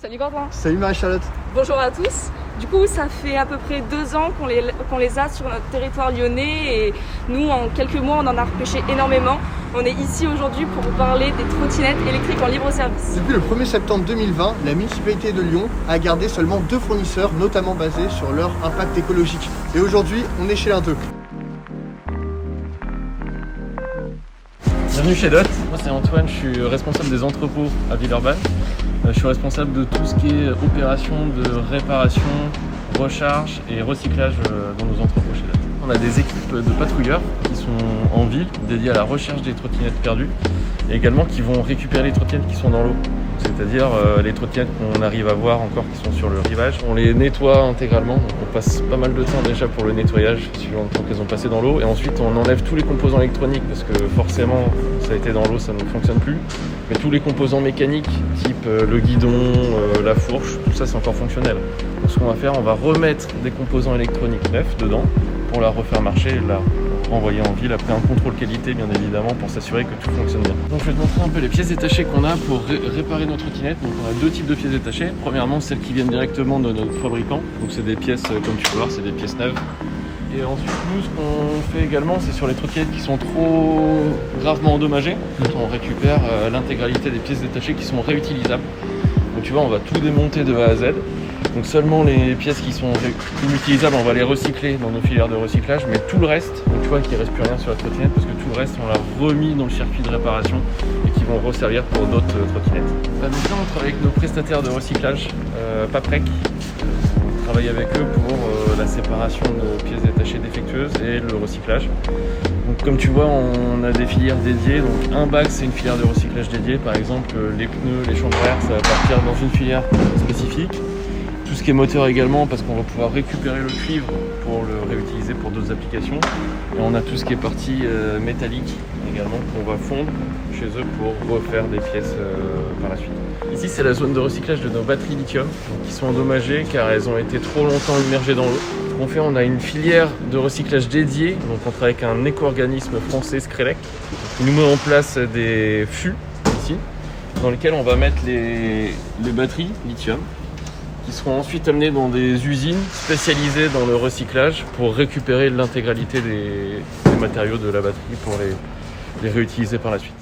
Salut Quentin. Salut Marie-Charlotte. Bonjour à tous. Du coup, ça fait à peu près 2 ans qu'on les a sur notre territoire lyonnais et nous, en quelques mois, on en a repêché énormément. On est ici aujourd'hui pour vous parler des trottinettes électriques en libre service. Depuis le 1er septembre 2020, la municipalité de Lyon a gardé seulement 2 fournisseurs, notamment basés sur leur impact écologique. Et aujourd'hui, on est chez l'un d'eux. Bienvenue chez DOT, moi c'est Antoine, je suis responsable des entrepôts à Villeurbanne. Je suis responsable de tout ce qui est opération de réparation, recharge et recyclage dans nos entrepôts chez DOT. On a des équipes de patrouilleurs qui sont en ville, dédiées à la recherche des trottinettes perdues et également qui vont récupérer les trottinettes qui sont dans l'eau. C'est-à-dire les trottinettes qu'on arrive à voir encore qui sont sur le rivage. On les nettoie intégralement, donc on passe pas mal de temps déjà pour le nettoyage, suivant le temps qu'elles ont passé dans l'eau. Et ensuite on enlève tous les composants électroniques parce que forcément ça a été dans l'eau, ça ne fonctionne plus. Mais tous les composants mécaniques, type le guidon, la fourche, tout ça c'est encore fonctionnel. Donc ce qu'on va faire, on va remettre des composants électroniques neufs dedans pour la refaire marcher et la renvoyer en ville après un contrôle qualité bien évidemment pour s'assurer que tout fonctionne bien. Donc je vais te montrer un peu les pièces détachées qu'on a pour réparer nos trottinettes. Donc on a 2 types de pièces détachées. Premièrement celles qui viennent directement de notre fabricant. Donc c'est des pièces comme tu peux voir, c'est des pièces neuves. Et ensuite nous ce qu'on fait également c'est sur les trottinettes qui sont trop gravement endommagées. On récupère l'intégralité des pièces détachées qui sont réutilisables. Donc tu vois on va tout démonter de A à Z. Donc seulement les pièces qui sont inutilisables, on va les recycler dans nos filières de recyclage, mais tout le reste, donc tu vois qu'il ne reste plus rien sur la trottinette parce que tout le reste on l'a remis dans le circuit de réparation et qui vont resservir pour d'autres trottinettes. Donc là on travaille avec nos prestataires de recyclage, Paprec. On travaille avec eux pour la séparation de pièces détachées défectueuses et le recyclage. Donc comme tu vois on a des filières dédiées, donc un bac c'est une filière de recyclage dédiée, par exemple les pneus, les chambres à air ça va partir dans une filière spécifique. Tout ce qui est moteur également parce qu'on va pouvoir récupérer le cuivre pour le réutiliser pour d'autres applications. Et on a tout ce qui est partie métallique également qu'on va fondre chez eux pour refaire des pièces par la suite. Ici c'est la zone de recyclage de nos batteries lithium qui sont endommagées car elles ont été trop longtemps immergées dans l'eau. Ce qu'on fait, on a une filière de recyclage dédiée, donc on travaille avec un éco-organisme français, Screlec, qui nous met en place des fûts ici dans lesquels on va mettre les batteries lithium qui seront ensuite amenés dans des usines spécialisées dans le recyclage pour récupérer l'intégralité des matériaux de la batterie pour les réutiliser par la suite.